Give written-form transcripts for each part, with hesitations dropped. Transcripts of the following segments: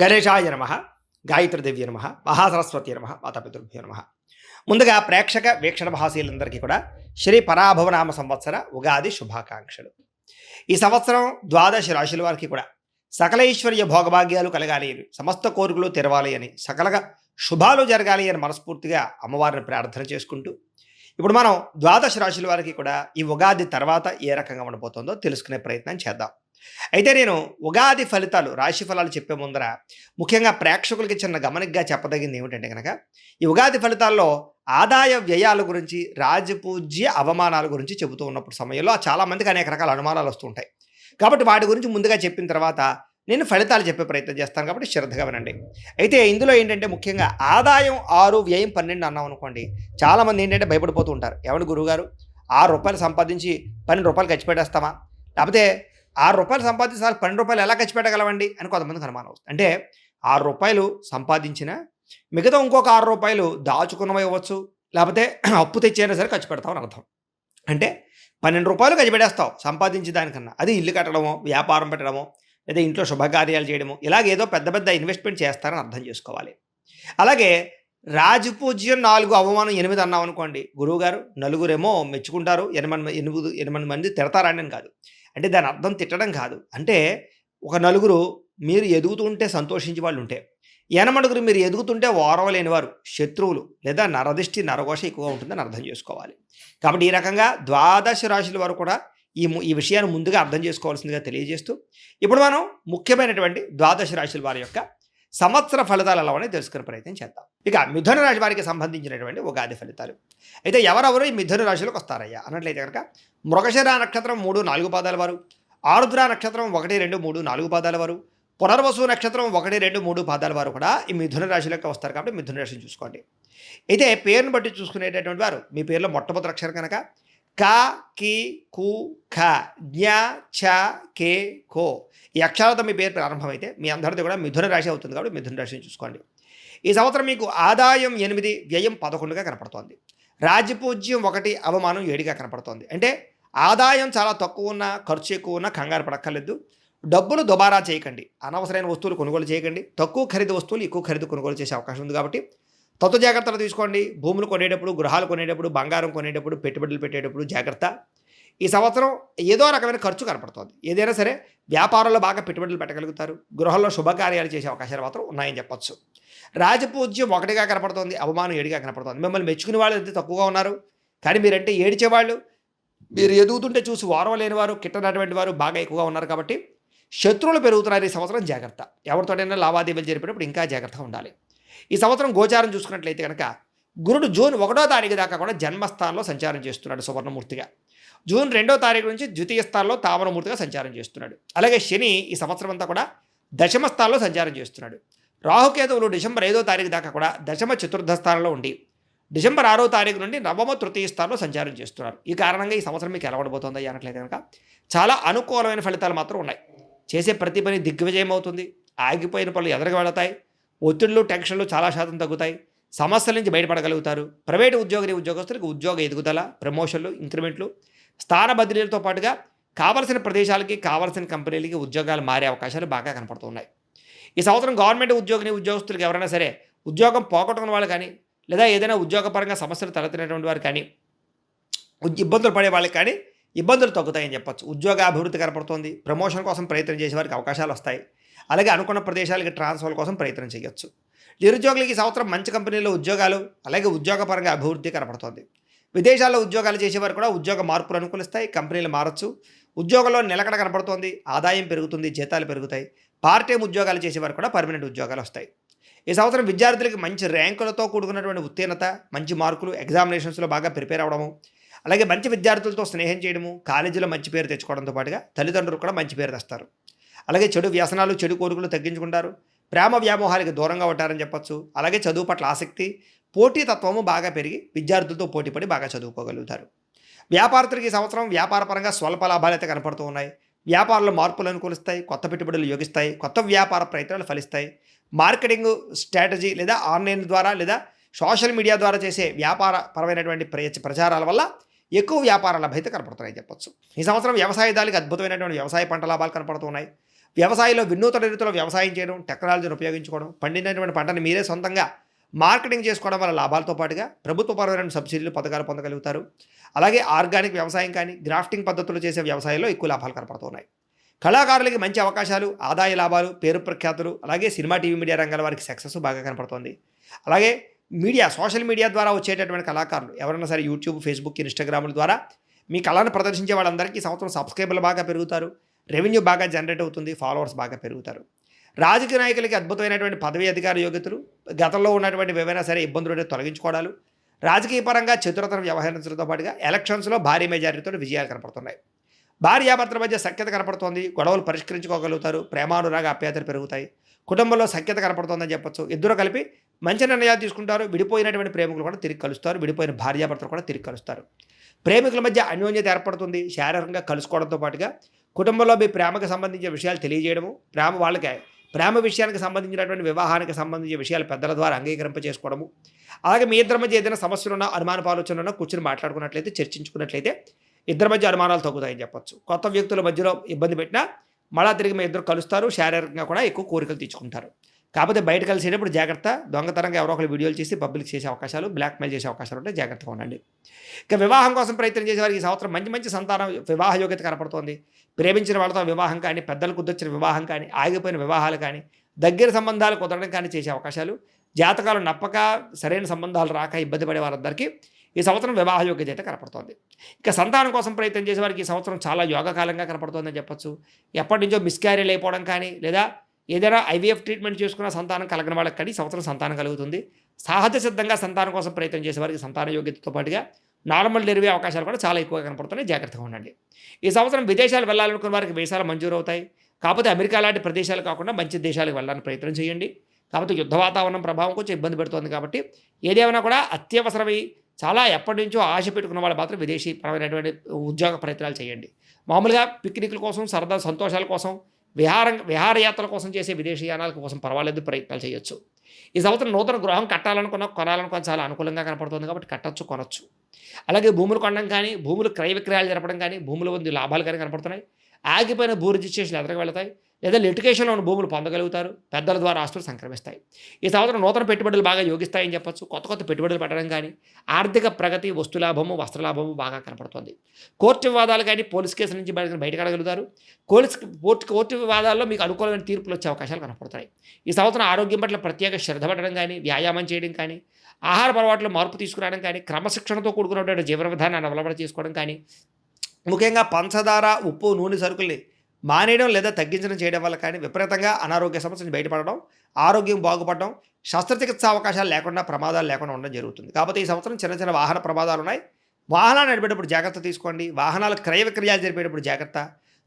గణేశాయ నమ, గాయత్రీదేవి నమ, మహాసరస్వతి నమ, మాతాపితృభ్యో నమ. ముందుగా ప్రేక్షక వీక్షణ భాషలందరికీ కూడా శ్రీ పరాభవనామ సంవత్సర ఉగాది శుభాకాంక్షలు. ఈ సంవత్సరం ద్వాదశ రాశుల వారికి కూడా సకలైశ్వర్య భోగభాగ్యాలు కలగాలి అని, సమస్త కోరికలు తెరవాలి అని, సకలగా శుభాలు జరగాలి అని మనస్ఫూర్తిగా అమ్మవారిని ప్రార్థన చేసుకుంటూ, ఇప్పుడు మనం ద్వాదశ రాశుల వారికి కూడా ఈ ఉగాది తర్వాత ఏ రకంగా ఉండబోతుందో తెలుసుకునే ప్రయత్నం చేద్దాం. అయితే నేను ఉగాది ఫలితాలు, రాశి ఫలాలు చెప్పే ముందర ముఖ్యంగా ప్రేక్షకులకి చిన్న గమనికగా చెప్పదగింది ఏమిటంటే కనుక, ఈ ఉగాది ఫలితాల్లో ఆదాయ వ్యయాల గురించి, రాజపూజ్య అవమానాల గురించి చెబుతూ ఉన్నప్పుడు సమయంలో చాలామందికి అనేక రకాల అనుమానాలు వస్తుంటాయి. కాబట్టి వాటి గురించి ముందుగా చెప్పిన తర్వాత నేను ఫలితాలు చెప్పే ప్రయత్నం చేస్తాను, కాబట్టి శ్రద్ధగా వినండి. అయితే ఇందులో ఏంటంటే ముఖ్యంగా ఆదాయం 6, వ్యయం 12 అన్నాం అనుకోండి, చాలామంది ఏంటంటే భయపడిపోతూ ఉంటారు. ఏమండి గురువుగారు, రూ. 6 సంపాదించి రూ. 12 ఖర్చు పెట్టేస్తామా? లేకపోతే రూ. 6 సంపాదించి రూ. 12 ఎలా ఖర్చు పెట్టగలవండి అని కొంతమందికి అనుమానం వస్తుంది. అంటే రూ. 6 సంపాదించిన మిగతా ఇంకొక రూ. 6 దాచుకున్నవి ఇవ్వచ్చు, లేకపోతే అప్పు తెచ్చైనా సరే ఖర్చు పెడతామని అర్థం. అంటే రూ. 12 ఖర్చు పెట్టేస్తావు సంపాదించి దానికన్నా. అది ఇల్లు కట్టడమో, వ్యాపారం పెట్టడమో, లేదా ఇంట్లో శుభకార్యాలు చేయడము, ఇలాగేదో పెద్ద పెద్ద ఇన్వెస్ట్మెంట్ చేస్తారని అర్థం చేసుకోవాలి. అలాగే రాజపూజ్యం 4, అవమానం 8 అన్నాం అనుకోండి, గురువుగారు నలుగురేమో మెచ్చుకుంటారు, 8 మంది తిడతారండి అని కాదు. అంటే దాని అర్థం తిట్టడం కాదు. అంటే ఒక నలుగురు మీరు ఎదుగుతుంటే సంతోషించే వాళ్ళు ఉంటే, 8 మీరు ఎదుగుతుంటే ఓర్వలేని వారు, శత్రువులు లేదా నరదిష్టి నరఘోష ఎక్కువగా ఉంటుందని అర్థం చేసుకోవాలి. కాబట్టి ఈ రకంగా ద్వాదశ రాశుల వారు కూడా ఈ విషయాన్ని ముందుగా అర్థం చేసుకోవాల్సిందిగా తెలియజేస్తూ, ఇప్పుడు మనం ముఖ్యమైనటువంటి ద్వాదశ రాశుల వారి యొక్క సంవత్సర ఫలితాలు ఎలా ఉన్నాయో తెలుసుకునే ప్రయత్నం చేద్దాం. ఇక మిథున రాశి వారికి సంబంధించినటువంటి ఉగాది ఫలితాలు. అయితే ఎవరెవరు ఈ మిథున రాశిలోకి వస్తారయ్యా అన్నట్లయితే కనుక, మృగశిర నక్షత్రం 3, 4 పాదాల వారు, ఆరుద్ర నక్షత్రం 1, 2, 3, 4 పాదాల వారు, పునర్వసు నక్షత్రం 1, 2, 3 పాదాల వారు కూడా ఈ మిథున రాశిలోకి వస్తారు. కాబట్టి మిథున రాశిని చూసుకోండి. అయితే పేరును బట్టి చూసుకునేటటువంటి వారు, మీ పేరులో మొట్టమొదటి అక్షరం కనుక క, కి, కు, ఖ, జ్ఞ, చ, కే, కో ఈ అక్షరాలతో మీ పేరు ప్రారంభమైతే మీ అందరిది కూడా మిథున రాశి అవుతుంది. కాబట్టి మిథున రాశిని చూసుకోండి. ఈ సంవత్సరం మీకు ఆదాయం 8, వ్యయం 11గా కనపడుతోంది. రాజపూజ్యం 1, అవమానం 7గా కనపడుతోంది. అంటే ఆదాయం చాలా తక్కువ ఉన్నా, ఖర్చు ఎక్కువ ఉన్నా కంగారు పడక్కర్లేదు. డబ్బులు దుబారా చేయకండి, అనవసరమైన వస్తువులు కొనుగోలు చేయకండి. తక్కువ ఖరీదు వస్తువులు ఎక్కువ ఖరీదు కొనుగోలు చేసే అవకాశం ఉంది. కాబట్టి తత్వ జాగ్రత్తలు తీసుకోండి. భూములు కొనేటప్పుడు, గృహాలు కొనేటప్పుడు, బంగారం కొనేటప్పుడు, పెట్టుబడులు పెట్టేటప్పుడు జాగ్రత్త. ఈ సంవత్సరం ఏదో రకమైన ఖర్చు కనపడుతోంది. ఏదైనా సరే వ్యాపారంలో బాగా పెట్టుబడులు పెట్టగలుగుతారు. గృహంలో శుభకార్యాలు చేసే అవకాశాలు మాత్రం ఉన్నాయని చెప్పొచ్చు. రాజపూజ్యం 1గా కనపడుతోంది, అవమానం 7గా కనపడుతోంది. మిమ్మల్ని మెచ్చుకునే వాళ్ళు ఎంత తక్కువగా ఉన్నారు, కానీ మీరంటే ఏడిచేవాళ్ళు, మీరు ఎదుగుతుంటే చూసి ఓర్వలేని వారు, కిట్టనటువంటి వారు బాగా ఎక్కువగా ఉన్నారు. కాబట్టి శత్రువులు పెరుగుతున్నారు ఈ సంవత్సరం, జాగ్రత్త. ఎవరితోటైనా లావాదేవీలు జరిపేటప్పుడు ఇంకా జాగ్రత్తగా ఉండాలి. ఈ సంవత్సరం గోచారం చూసుకున్నట్లయితే కనుక, గురుడు జూన్ 1వ తారీఖు దాకా కూడా జన్మస్థానంలో సంచారం చేస్తున్నాడు సువర్ణమూర్తిగా. జూన్ 2వ తారీఖు నుంచి ద్వితీయ స్థానంలో తామరమూర్తిగా సంచారం చేస్తున్నాడు. అలాగే శని ఈ సంవత్సరం అంతా కూడా దశమ స్థానంలో సంచారం చేస్తున్నాడు. రాహుకేతువులు డిసెంబర్ 5వ తారీఖు దాకా కూడా దశమ చతుర్థ స్థానంలో ఉండి, డిసెంబర్ 6వ తారీఖు నుండి నవమ తృతీయ స్థానంలో సంచారం చేస్తున్నారు. ఈ కారణంగా ఈ సంవత్సరం మీకు ఎలా ఉండబోతుంది అన్నట్లయితే కనుక, చాలా అనుకూలమైన ఫలితాలు మాత్రం ఉన్నాయి. చేసే ప్రతి పని దిగ్విజయం అవుతుంది. ఆగిపోయిన పనులు ఎదురుగా వెళతాయి. ఒత్తిళ్లు, టెన్షన్లు చాలా శాతం తగ్గుతాయి. సమస్యల నుంచి బయటపడగలుగుతారు. ప్రైవేటు ఉద్యోగస్తులకు ఉద్యోగ ఎదుగుదల, ప్రమోషన్లు, ఇంక్రిమెంట్లు, స్థాన బదిలీలతో పాటుగా కావలసిన ప్రదేశాలకి, కావలసిన కంపెనీలకి ఉద్యోగాలు మారే అవకాశాలు బాగా కనపడుతున్నాయి. ఈ సంవత్సరం గవర్నమెంట్ ఉద్యోగస్తులకు ఎవరైనా సరే ఉద్యోగం పోగొట్టుకున్న వాళ్ళు కానీ, లేదా ఏదైనా ఉద్యోగపరంగా సమస్యలు తలెత్తినటువంటి వారు కానీ, ఇబ్బందులు పడే వాళ్ళకి కానీ ఇబ్బందులు తగ్గుతాయని చెప్పొచ్చు. ఉద్యోగ అభివృద్ధి కనపడుతుంది. ప్రమోషన్ కోసం ప్రయత్నం చేసే వారికి అవకాశాలు వస్తాయి. అలాగే అనుకున్న ప్రదేశాలకి ట్రాన్స్ఫర్ కోసం ప్రయత్నం చేయొచ్చు. నిరుద్యోగులకి ఈ సంవత్సరం మంచి కంపెనీలో ఉద్యోగాలు, అలాగే ఉద్యోగపరంగా అభివృద్ధి కనపడుతోంది. విదేశాల్లో ఉద్యోగాలు చేసేవారు కూడా ఉద్యోగ మార్పులు అనుకూలిస్తాయి. కంపెనీలు మారచ్చు. ఉద్యోగంలో నిలకడ కనపడుతోంది. ఆదాయం పెరుగుతుంది, జీతాలు పెరుగుతాయి. పార్ట్ టైం ఉద్యోగాలు చేసేవారు కూడా పర్మనెంట్ ఉద్యోగాలు వస్తాయి. ఈ సంవత్సరం విద్యార్థులకి మంచి ర్యాంకులతో కూడుకున్నటువంటి ఉత్తీర్ణత, మంచి మార్కులు, ఎగ్జామినేషన్స్లో బాగా ప్రిపేర్ అవ్వడము, అలాగే మంచి విద్యార్థులతో స్నేహం చేయడము, కాలేజీలో మంచి పేరు తెచ్చుకోవడంతో పాటుగా తల్లిదండ్రులు కూడా మంచి పేరు తెస్తారు. అలాగే చెడు వ్యసనాలు, చెడు కోరికలు తగ్గించుకుంటారు. ప్రేమ వ్యామోహాలకి దూరంగా ఉంటారని చెప్పొచ్చు. అలాగే చదువు పట్ల ఆసక్తి, పోటీతత్వము బాగా పెరిగి విద్యార్థులతో పోటీపడి బాగా చదువుకోగలుగుతారు. వ్యాపారస్తులకి ఈ సంవత్సరం వ్యాపారపరంగా స్వల్ప లాభాలు అయితే కనపడుతూ ఉన్నాయి. వ్యాపారంలో మార్పులు అనుకూలిస్తాయి. కొత్త పెట్టుబడులు యోగిస్తాయి. కొత్త వ్యాపార ప్రయత్నాలు ఫలిస్తాయి. మార్కెటింగ్ స్ట్రాటజీ లేదా ఆన్లైన్ ద్వారా లేదా సోషల్ మీడియా ద్వారా చేసే వ్యాపారపరమైనటువంటి ప్రచారాల వల్ల ఎక్కువ వ్యాపార లాభాలు అయితే కనపడుతున్నాయి చెప్పొచ్చు. ఈ సంవత్సరం వ్యవసాయదారులకు అద్భుతమైనటువంటి వ్యవసాయ పంట లాభాలు కనపడుతున్నాయి. వ్యవసాయంలో వినూతన రీతిలో వ్యవసాయం చేయడం, టెక్నాలజీని ఉపయోగించుకోవడం, పండినటువంటి పంటని మీరే సొంతంగా మార్కెటింగ్ చేసుకోవడం వల్ల లాభాలతో పాటుగా ప్రభుత్వపరమైన సబ్సిడీలు, పథకాలు పొందగలుగుతారు. అలాగే ఆర్గానిక్ వ్యవసాయం కానీ, గ్రాఫ్టింగ్ పద్ధతులు చేసే వ్యవసాయంలో ఎక్కువ లాభాలు కనపడుతున్నాయి. కళాకారులకి మంచి అవకాశాలు, ఆదాయ లాభాలు, పేరు ప్రఖ్యాతులు, అలాగే సినిమా, టీవీ, మీడియా రంగాల వారికి సక్సెస్ బాగా కనపడుతోంది. అలాగే మీడియా, సోషల్ మీడియా ద్వారా వచ్చేటటువంటి కళాకారులు ఎవరైనా సరే యూట్యూబ్, ఫేస్బుక్, ఇన్స్టాగ్రాముల ద్వారా మీ కళను ప్రదర్శించే వాళ్ళందరికీ ఈ సంవత్సరం సబ్స్క్రైబర్లు బాగా పెరుగుతారు. రెవెన్యూ బాగా జనరేట్ అవుతుంది. ఫాలోవర్స్ బాగా పెరుగుతారు. రాజకీయ నాయకులకి అద్భుతమైనటువంటి పదవి, అధికార యోగ్యతలు, గతంలో ఉన్నటువంటి ఏవైనా సరే ఇబ్బందులు తొలగించుకోవడాలు, రాజకీయ పరంగా చతురతను వ్యవహరించడంతో పాటుగా ఎలక్షన్స్లో భారీ మెజారిటీతో విజయాలు కనపడుతున్నాయి. భార్యాభర్తల మధ్య సఖ్యత కనపడుతోంది. గొడవలు పరిష్కరించుకోగలుగుతారు. ప్రేమానురాగ ఆప్యాయతలు పెరుగుతాయి. కుటుంబంలో సఖ్యత కనపడుతోందని చెప్పొచ్చు. ఇద్దరు కలిపి మంచి నిర్ణయాలు తీసుకుంటారు. విడిపోయినటువంటి ప్రేమికులు కూడా తిరిగి కలుస్తారు. విడిపోయిన భార్యాభర్తలు కూడా తిరిగి కలుస్తారు. ప్రేమికుల మధ్య అన్యోన్యత ఏర్పడుతుంది. శారీరకంగా కలుసుకోవడంతో పాటుగా కుటుంబంలో మీ ప్రేమకు సంబంధించిన విషయాలు తెలియజేయడము, ప్రేమ విషయానికి సంబంధించినటువంటి వివాహానికి సంబంధించిన విషయాలు పెద్దల ద్వారా అంగీకరింప చేసుకోవడము, అలాగే మీ ఇద్దరి మధ్య ఏదైనా సమస్యలున్నా, అనుమానపు ఆలోచనలున్నా కూర్చొని మాట్లాడుకున్నట్లయితే, చర్చించుకున్నట్లయితే ఇద్దరి మధ్య అనుమానాలు తగ్గుతాయని చెప్పొచ్చు. కొత్త వ్యక్తుల మధ్యలో ఇబ్బంది పెట్టినా మళ్ళా తిరిగి మీ ఇద్దరు కలుస్తారు. శారీరకంగా కూడా ఎక్కువ కోరికలు తీర్చుకుంటారు. కాకపోతే బయట కలిసేటప్పుడు జాగ్రత్త. దొంగతనంగా ఎవరో ఒకరు వీడియోలు చేసి పబ్లిక్ చేసే అవకాశాలు, బ్లాక్మెయిల్ చేసే అవకాశాలు ఉంటే జాగ్రత్తగా ఉండండి. ఇక వివాహం కోసం ప్రయత్నం చేసేవారికి ఈ సంవత్సరం మంచి మంచి సంతానం, వివాహ యోగ్యత కనపడుతోంది. ప్రేమించిన వాళ్ళతో వివాహం కానీ, పెద్దలు కుదొచ్చిన వివాహం కానీ, ఆగిపోయిన వివాహాలు కానీ, దగ్గర సంబంధాలు కుదరడం కానీ చేసే అవకాశాలు, జాతకాలు నప్పక సరైన సంబంధాలు రాక ఇబ్బంది పడే వారందరికీ ఈ సంవత్సరం వివాహ యోగ్యత అయితే కనపడుతోంది. ఇక సంతానం కోసం ప్రయత్నం చేసే వారికి ఈ సంవత్సరం చాలా యోగకాలంగా కనపడుతోందని చెప్పొచ్చు. ఎప్పటి నుంచో మిస్క్యారీలు అయిపోవడం కానీ, లేదా ఏదైనా ఐవీఎఫ్ ట్రీట్మెంట్ చేసుకున్న సంతానం కలగని వాళ్ళకి కానీ సంవత్సరం సంతానం కలుగుతుంది. సహజ సిద్ధంగా సంతానం కోసం ప్రయత్నం చేసే వారికి సంతాన యోగ్యతతో పాటుగా నార్మల్ డెలివరీ అవకాశాలు కూడా చాలా ఎక్కువగా కనపడుతున్నాయి. జాగ్రత్తగా ఉండండి. ఈ సంవత్సరం విదేశాలు వెళ్ళాలనుకున్న వారికి వీసాలు మంజూరు అవుతాయి. కాకపోతే అమెరికా లాంటి ప్రదేశాలు కాకుండా మంచి దేశాలకు వెళ్ళడానికి ప్రయత్నం చేయండి. కాకపోతే యుద్ధ వాతావరణం ప్రభావం కొంచెం ఇబ్బంది పెడుతోంది కాబట్టి ఏదేమైనా కూడా అత్యవసరమై చాలా ఎప్పటి నుంచో ఆశ పెట్టుకున్న వాళ్ళు మాత్రం విదేశీ పరమైనటువంటి ఉద్యోగ ప్రయత్నాలు చేయండి. మామూలుగా పిక్నిక్ల కోసం, సరదా సంతోషాల కోసం, విహారయాత్రల కోసం చేసే విదేశీయానాల కోసం పర్వాలేదు, ప్రయత్నాలు చేయొచ్చు. ఈ సంవత్సరం నూతన గృహం కట్టాలనుకున్న, కొనాలనుకున్న చాలా అనుకూలంగా కనపడుతుంది కాబట్టి కట్టచ్చు, కొనొచ్చు. అలాగే భూములు కొనడం కానీ, భూములు క్రయ విక్రయాలు జరపడం కానీ, భూముల ఉంది లాభాలు కానీ కనపడుతున్నాయి. ఆగిపోయిన భూ రిజిస్ట్రేషన్ ఎదురుకు వెళతాయి, లేదా లిటిగేషన్లో ఉన్న భూములు పొందగలుగుతారు. పెద్దల ద్వారా ఆస్తులు సంక్రమిస్తాయి. ఈ సంవత్సరం నూతన పెట్టుబడులు బాగా యోగిస్తాయని చెప్పొచ్చు. కొత్త కొత్త పెట్టుబడులు పెట్టడం కానీ, ఆర్థిక ప్రగతి, వస్తులాభము, వస్త్రలాభము బాగా కనపడుతుంది. కోర్టు వివాదాలు కానీ, పోలీస్ కేసుల నుంచి బయటపడగలుగుతారు. కోర్టు వివాదాల్లో మీకు అనుకూలమైన తీర్పులు వచ్చే అవకాశాలు కనపడుతున్నాయి. ఈ సంవత్సరం ఆరోగ్యం పట్ల ప్రత్యేక శ్రద్ధ పెట్టడం కానీ, వ్యాయామం చేయడం కానీ, ఆహార అలవాట్లో మార్పు తీసుకురావడం కానీ, క్రమశిక్షణతో కూడుకున్నటువంటి జీవన విధానాన్ని అవలంబన చేసుకోవడం కానీ, ముఖ్యంగా పంచదార, ఉప్పు, నూనె సరుకుల్ని మానేయడం లేదా తగ్గించడం చేయడం వల్ల కానీ విపరీతంగా అనారోగ్య సమస్య నుంచి బయటపడడం, ఆరోగ్యం బాగుపడడం, శస్త్రచికిత్స అవకాశాలు లేకుండా, ప్రమాదాలు లేకుండా ఉండడం జరుగుతుంది. కాబట్టి ఈ సంవత్సరం చిన్న చిన్న వాహన ప్రమాదాలు ఉన్నాయి. వాహనాలు నడిపేటప్పుడు జాగ్రత్త తీసుకోండి. వాహనాలు క్రయ విక్రయాలు జరిపేటప్పుడు జాగ్రత్త.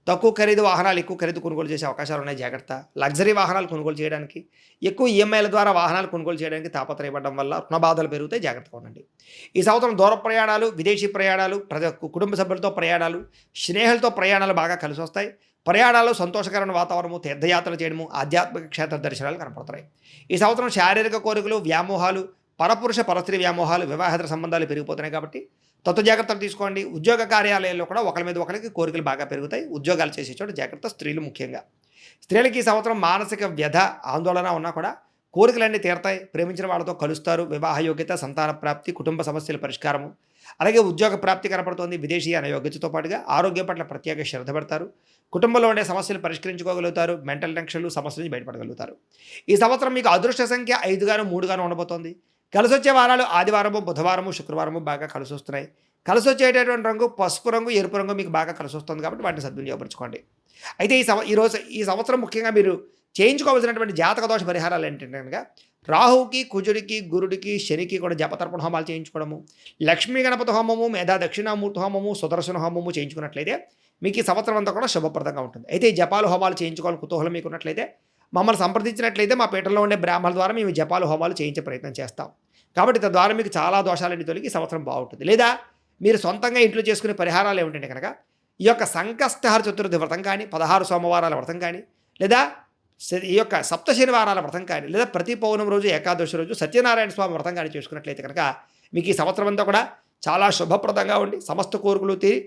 తక్కువ ఖరీదు వాహనాలు ఎక్కువ ఖరీదు కొనుగోలు చేసే అవకాశాలు ఉన్నాయి, జాగ్రత్త. లగ్జరీ వాహనాలు కొనుగోలు చేయడానికి, ఎక్కువ ఈఎంఐల ద్వారా వాహనాలు కొనుగోలు చేయడానికి తాపత్రయపడడం వల్ల రుణ బాధలు పెరుగుతాయి, జాగ్రత్తగా ఉండండి. ఈ సంవత్సరం దూర ప్రయాణాలు, విదేశీ ప్రయాణాలు, కుటుంబ సభ్యులతో ప్రయాణాలు, స్నేహితులతో ప్రయాణాలు బాగా కలిసి వస్తాయి. ప్రయాణాల్లో సంతోషకరమైన వాతావరణము, తీర్థయాత్రలు చేయడము, ఆధ్యాత్మిక క్షేత్ర దర్శనాలు కనపడుతున్నాయి. ఈ సంవత్సరం శారీరక కోరికలు, వ్యామోహాలు, పరపురుష పరస్త్రీ వ్యామోహాలు, వివాహేతర సంబంధాలు పెరిగిపోతున్నాయి కాబట్టి తత్వ జాగ్రత్తలు తీసుకోండి. ఉద్యోగ కార్యాలయాల్లో కూడా ఒకరి మీద ఒకరికి కోరికలు బాగా పెరుగుతాయి. ఉద్యోగాలు చేసే చోట జాగ్రత్త. స్త్రీలు ముఖ్యంగా, స్త్రీలకి ఈ సంవత్సరం మానసిక వ్యధ, ఆందోళన ఉన్నా కూడా కోరికలన్నీ తీరతాయి. ప్రేమించిన వాళ్ళతో కలుస్తారు. వివాహ యోగ్యత, సంతాన ప్రాప్తి, కుటుంబ సమస్యల పరిష్కారము, అలాగే ఉద్యోగ ప్రాప్తి కనపడుతోంది. విదేశీ యోగ్యతతో పాటుగా ఆరోగ్యం పట్ల ప్రత్యేక శ్రద్ధ పెడతారు. కుటుంబంలో ఉండే సమస్యలు పరిష్కరించుకోగలుగుతారు. మెంటల్ టెన్షన్లు, సమస్యల నుంచి బయటపడగలుగుతారు. ఈ సంవత్సరం మీకు అదృష్ట సంఖ్య 5గాను 3గాను ఉండబోతోంది. కలిసి వచ్చే వారాలు ఆదివారము, బుధవారము, శుక్రవారము బాగా కలిసి వస్తున్నాయి. కలిసి వచ్చేటటువంటి రంగు పసుపు రంగు, ఎరుపు రంగు మీకు బాగా కలిసి వస్తుంది కాబట్టి వాటిని సద్వినియోగపరచుకోండి. అయితే ఈ సంవత్సరం ముఖ్యంగా మీరు చేయించుకోవాల్సినటువంటి జాతక దోష పరిహారాలు ఏంటంటే కనుక రాహువుకి, కుజుడికి, గురుడికి, శనికి కూడా జపతర్పణ హోమాలు చేయించుకోవడము, లక్ష్మీ గణపతి హోమము, మేధా దక్షిణామూర్తి హోమము, సుదర్శన హోమము చేయించుకున్నట్లయితే మీకు ఈ సంవత్సరం అంతా కూడా శుభప్రదంగా ఉంటుంది. అయితే ఈ జపాలు హోమాలు చేయించుకోవాలని కుతూహలం మీకు ఉన్నట్లయితే మమ్మల్ని సంప్రదించినట్లయితే మా పీఠంలో ఉండే బ్రాహ్మణుల ద్వారా మేము జపాలు హోమాలు చేయించే ప్రయత్నం చేస్తాం. కాబట్టి తద్వారా మీకు చాలా దోషాలన్నీ తొలగి ఈ సంవత్సరం బాగుంటుంది. లేదా మీరు సొంతంగా ఇంట్లో చేసుకునే పరిహారాలు ఏమిటంటే కనుక ఈ యొక్క సంకష్టహర చతుర్థి వ్రతం కానీ, 16 సోమవారాల వ్రతం కానీ, లేదా ఈ యొక్క సప్త శనివారాల వ్రతం కానీ, లేదా ప్రతి పౌర్ణమి రోజు, ఏకాదశి రోజు సత్యనారాయణ స్వామి వ్రతం కానీ చేసుకున్నట్లయితే కనుక మీకు ఈ సంవత్సరం అంతా కూడా చాలా శుభప్రదంగా ఉండి సమస్త కోరికలు తీరి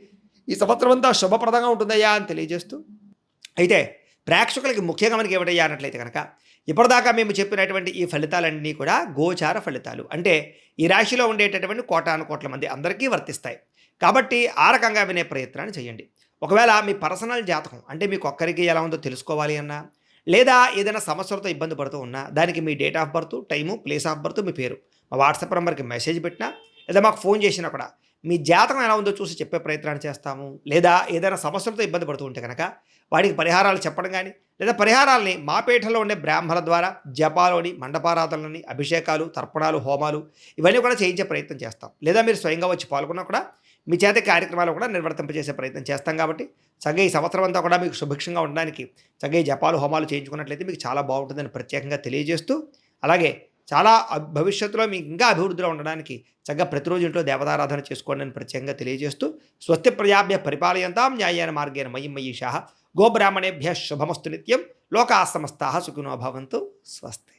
ఈ సంవత్సరం అంతా శుభప్రదంగా ఉంటుందయ్యా అని తెలియజేస్తూ, అయితే ప్రేక్షకులకి ముఖ్యంగా మనకి ఏమిటయ్యా అన్నట్లయితే కనుక ఇప్పటిదాకా మేము చెప్పినటువంటి ఈ ఫలితాలన్నీ కూడా గోచార ఫలితాలు. అంటే ఈ రాశిలో ఉండేటటువంటి కోటాను కోట్ల మంది అందరికీ వర్తిస్తాయి. కాబట్టి ఆ రకంగా వినే ప్రయత్నాన్ని చేయండి. ఒకవేళ మీ పర్సనల్ జాతకం అంటే మీకు ఒక్కరికి ఎలా ఉందో తెలుసుకోవాలి అన్నా, లేదా ఏదైనా సమస్యలతో ఇబ్బంది పడుతూ ఉన్నా, దానికి మీ date of birth, time, place of birth, మీ పేరు మా వాట్సాప్ నెంబర్‌కి మెసేజ్ పెట్టినా, లేదా మాకు ఫోన్ చేసినా కూడా మీ జాతకం ఎలా ఉందో చూసి చెప్పే ప్రయత్నాన్ని చేస్తాము. లేదా ఏదైనా సమస్యలతో ఇబ్బంది పడుతూ ఉంటే గనక వాడికి పరిహారాలు చెప్పడం గానీ, లేదా పరిహారాల్ని మా పీఠంలో ఉండే బ్రాహ్మణుల ద్వారా జపాలోని, మండపారాధనలని, అభిషేకాలు, తర్పణాలు, హోమాలు ఇవన్నీ కూడా చేయించే ప్రయత్నం చేస్తాం. లేదా మీరు స్వయంగా వచ్చి పాల్గొన్నా కూడా మీ చేత కార్యక్రమాలు కూడా నిర్వర్తింపజేసే ప్రయత్నం చేస్తాం కాబట్టి చక్కగా ఈ సంవత్సరం అంతా కూడా మీకు సుభిక్షంగా ఉండడానికి చక్కగా ఈ జపాలు, హోమాలు చేయించుకున్నట్లయితే మీకు చాలా బాగుంటుందని ప్రత్యేకంగా తెలియజేస్తూ, అలాగే చాలా భవిష్యత్తులో మీకు ఇంకా అభివృద్ధిలో ఉండడానికి చక్కగా ప్రతిరోజు ఇంట్లో దేవతారాధన చేసుకోండి అని ప్రత్యేకంగా తెలియజేస్తూ, స్వస్తి ప్రజాభ్య పరిపాలయంతాం న్యాయేన మార్గేణ మయి మయీషాః గోబ్రాహ్మణేభ్యः శుభమస్తు నిత్యం లోకాః సమస్తాః సుఖినో భవంతు స్వస్తి.